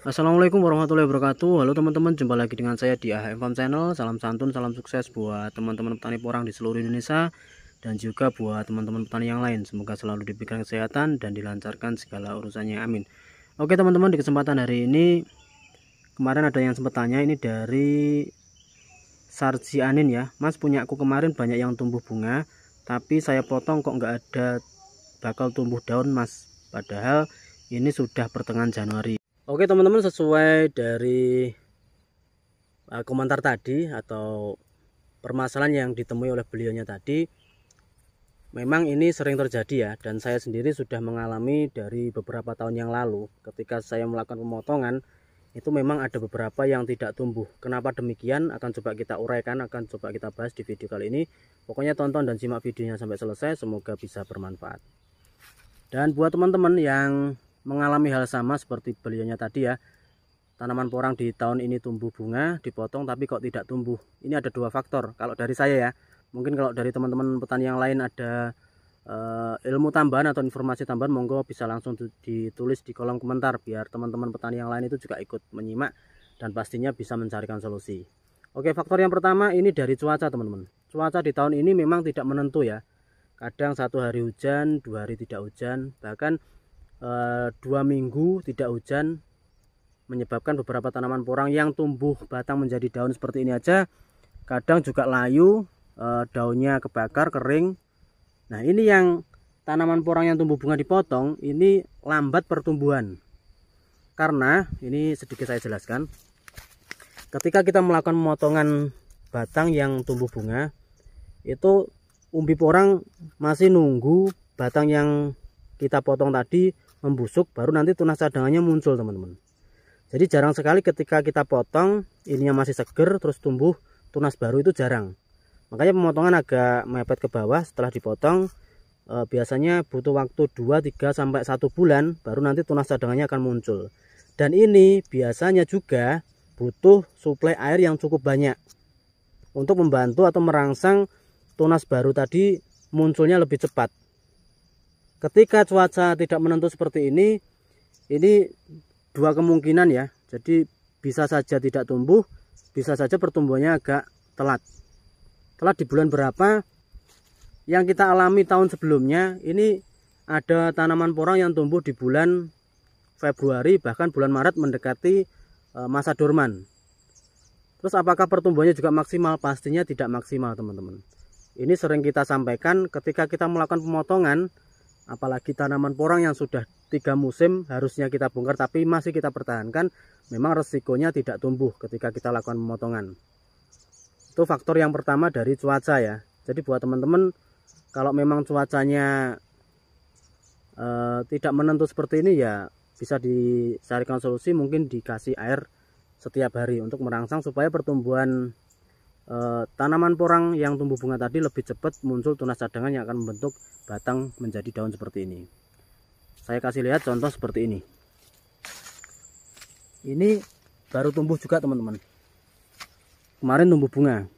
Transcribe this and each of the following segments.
Assalamualaikum warahmatullahi wabarakatuh. Halo teman-teman, jumpa lagi dengan saya di AHM Farm Channel. Salam santun, salam sukses buat teman-teman petani porang di seluruh Indonesia dan juga buat teman-teman petani yang lain. Semoga selalu diberikan kesehatan dan dilancarkan segala urusannya, amin. Oke teman-teman, di kesempatan hari ini, kemarin ada yang sempat tanya, ini dari Sarji Anin ya, Mas, punya aku kemarin banyak yang tumbuh bunga, tapi saya potong kok nggak ada bakal tumbuh daun, Mas, padahal ini sudah pertengahan Januari. Oke teman-teman, sesuai dari komentar tadi atau permasalahan yang ditemui oleh beliaunya tadi, memang ini sering terjadi ya, dan saya sendiri sudah mengalami dari beberapa tahun yang lalu. Ketika saya melakukan pemotongan, itu memang ada beberapa yang tidak tumbuh. Kenapa demikian? Akan coba kita uraikan, akan coba kita bahas di video kali ini. Pokoknya tonton dan simak videonya sampai selesai, semoga bisa bermanfaat. Dan buat teman-teman yang mengalami hal sama seperti beliaunya tadi ya, tanaman porang di tahun ini tumbuh bunga, dipotong tapi kok tidak tumbuh. Ini ada dua faktor kalau dari saya ya. Mungkin kalau dari teman-teman petani yang lain ada ilmu tambahan atau informasi tambahan, monggo bisa langsung ditulis di kolom komentar biar teman-teman petani yang lain itu juga ikut menyimak dan pastinya bisa mencarikan solusi. Oke, faktor yang pertama ini dari cuaca teman-teman. Cuaca di tahun ini memang tidak menentu ya. Kadang 1 hari hujan, 2 hari tidak hujan, bahkan 2 minggu tidak hujan, menyebabkan beberapa tanaman porang yang tumbuh batang menjadi daun seperti ini aja kadang juga layu, daunnya kebakar, kering. Nah, ini yang tanaman porang yang tumbuh bunga dipotong ini lambat pertumbuhan. Karena ini sedikit saya jelaskan, ketika kita melakukan pemotongan batang yang tumbuh bunga, itu umbi porang masih nunggu batang yang kita potong tadi membusuk, baru nanti tunas cadangannya muncul teman-teman. Jadi jarang sekali ketika kita potong ininya masih seger terus tumbuh tunas baru, itu jarang. Makanya pemotongan agak mepet ke bawah setelah dipotong. Biasanya butuh waktu 2-3 sampai 1 bulan baru nanti tunas cadangannya akan muncul. Dan ini biasanya juga butuh suplai air yang cukup banyak untuk membantu atau merangsang tunas baru tadi munculnya lebih cepat. Ketika cuaca tidak menentu seperti ini dua kemungkinan ya. Jadi bisa saja tidak tumbuh, bisa saja pertumbuhannya agak telat. Telat di bulan berapa? Yang kita alami tahun sebelumnya, ini ada tanaman porang yang tumbuh di bulan Februari, bahkan bulan Maret mendekati masa dorman. Terus apakah pertumbuhannya juga maksimal? Pastinya tidak maksimal teman-teman. Ini sering kita sampaikan ketika kita melakukan pemotongan, apalagi tanaman porang yang sudah 3 musim harusnya kita bongkar tapi masih kita pertahankan, memang resikonya tidak tumbuh ketika kita lakukan pemotongan. Itu faktor yang pertama dari cuaca ya. Jadi buat teman-teman, kalau memang cuacanya tidak menentu seperti ini ya, bisa dicarikan solusi, mungkin dikasih air setiap hari untuk merangsang supaya pertumbuhan tanaman porang yang tumbuh bunga tadi lebih cepat muncul tunas cadangan yang akan membentuk batang menjadi daun seperti ini. Saya kasih lihat contoh seperti ini. Ini baru tumbuh juga teman-teman. Kemarin tumbuh bunga.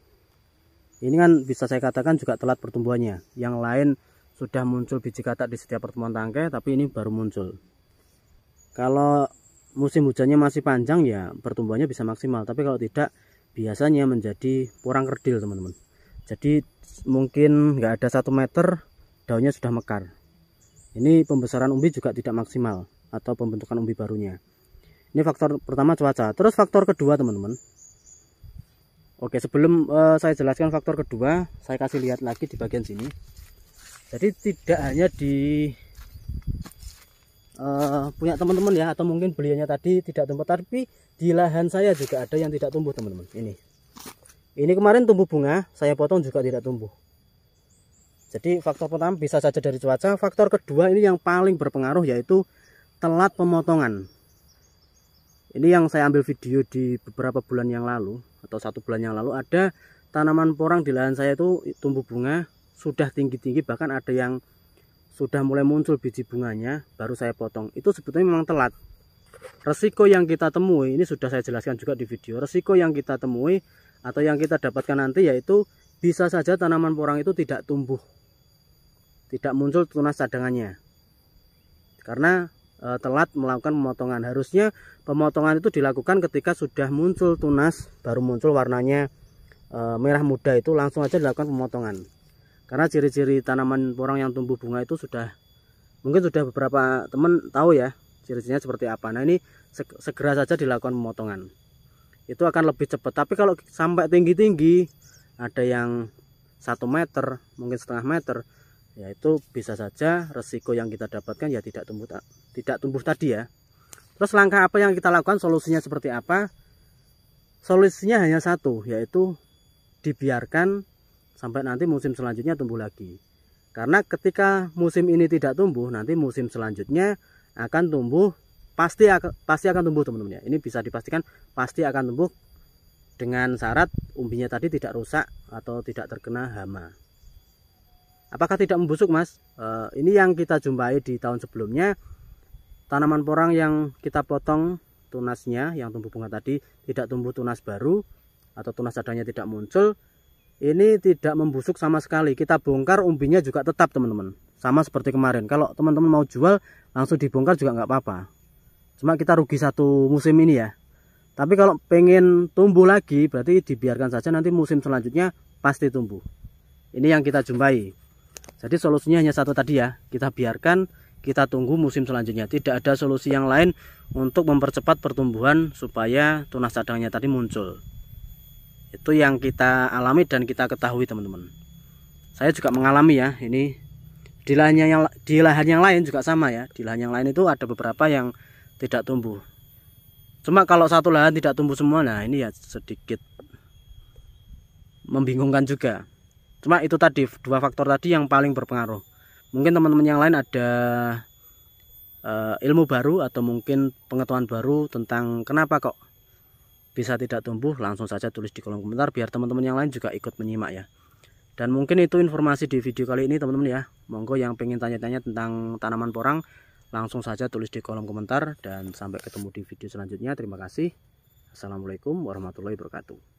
Ini kan bisa saya katakan juga telat pertumbuhannya. Yang lain sudah muncul biji katak di setiap pertemuan tangkai, tapi ini baru muncul. Kalau musim hujannya masih panjang ya pertumbuhannya bisa maksimal, tapi kalau tidak biasanya menjadi porang kerdil teman-teman. Jadi mungkin nggak ada 1 meter daunnya sudah mekar. Ini pembesaran umbi juga tidak maksimal atau pembentukan umbi barunya. Ini faktor pertama cuaca. Terus faktor kedua teman-teman. Oke, sebelum saya jelaskan faktor kedua, saya kasih lihat lagi di bagian sini. Jadi tidak hanya di punya teman-teman ya, atau mungkin beliaunya tadi tidak tumbuh, tapi di lahan saya juga ada yang tidak tumbuh teman-teman. Ini kemarin tumbuh bunga, saya potong juga tidak tumbuh. Jadi faktor pertama bisa saja dari cuaca. Faktor kedua ini yang paling berpengaruh, yaitu telat pemotongan. Ini yang saya ambil video di beberapa bulan yang lalu atau 1 bulan yang lalu, ada tanaman porang di lahan saya itu tumbuh bunga sudah tinggi-tinggi, bahkan ada yang sudah mulai muncul biji bunganya, baru saya potong. Itu sebetulnya memang telat. Resiko yang kita temui, ini sudah saya jelaskan juga di video. Resiko yang kita temui atau yang kita dapatkan nanti yaitu bisa saja tanaman porang itu tidak tumbuh, tidak muncul tunas cadangannya. Karena telat melakukan pemotongan. Harusnya pemotongan itu dilakukan ketika sudah muncul tunas, baru muncul warnanya merah muda, itu langsung aja dilakukan pemotongan. Karena ciri-ciri tanaman porang yang tumbuh bunga itu mungkin sudah beberapa teman tahu ya ciri-cirinya seperti apa. Nah, ini segera saja dilakukan pemotongan, itu akan lebih cepat. Tapi kalau sampai tinggi-tinggi, ada yang 1 meter, mungkin setengah meter, ya itu bisa saja resiko yang kita dapatkan ya tidak tumbuh tadi ya. Terus langkah apa yang kita lakukan, solusinya seperti apa? Solusinya hanya satu, yaitu dibiarkan sampai nanti musim selanjutnya tumbuh lagi. Karena ketika musim ini tidak tumbuh, nanti musim selanjutnya akan tumbuh, pasti akan tumbuh teman-teman ya. Ini bisa dipastikan pasti akan tumbuh, dengan syarat umbinya tadi tidak rusak atau tidak terkena hama. Apakah tidak membusuk, Mas? Ini yang kita jumpai di tahun sebelumnya. Tanaman porang yang kita potong tunasnya, yang tumbuh bunga tadi, tidak tumbuh tunas baru atau tunas cadangnya tidak muncul, ini tidak membusuk sama sekali. Kita bongkar, umbinya juga tetap teman-teman, sama seperti kemarin. Kalau teman-teman mau jual langsung dibongkar juga nggak apa-apa, cuma kita rugi 1 musim ini ya. Tapi kalau pengen tumbuh lagi, berarti dibiarkan saja, nanti musim selanjutnya pasti tumbuh. Ini yang kita jumpai. Jadi solusinya hanya satu tadi ya, kita biarkan, kita tunggu musim selanjutnya. Tidak ada solusi yang lain untuk mempercepat pertumbuhan supaya tunas cadangnya tadi muncul. Itu yang kita alami dan kita ketahui teman-teman. Saya juga mengalami ya, ini di lahan yang lain juga sama ya. Di lahan yang lain itu ada beberapa yang tidak tumbuh. Cuma kalau satu lahan tidak tumbuh semua, nah ini ya sedikit membingungkan juga. Cuma itu tadi, 2 faktor tadi yang paling berpengaruh. Mungkin teman-teman yang lain ada ilmu baru atau mungkin pengetahuan baru tentang kenapa kok bisa tidak tumbuh, langsung saja tulis di kolom komentar biar teman-teman yang lain juga ikut menyimak ya. Dan mungkin itu informasi di video kali ini teman-teman ya. Monggo yang pengen tanya-tanya tentang tanaman porang, langsung saja tulis di kolom komentar. Dan sampai ketemu di video selanjutnya. Terima kasih. Assalamualaikum warahmatullahi wabarakatuh.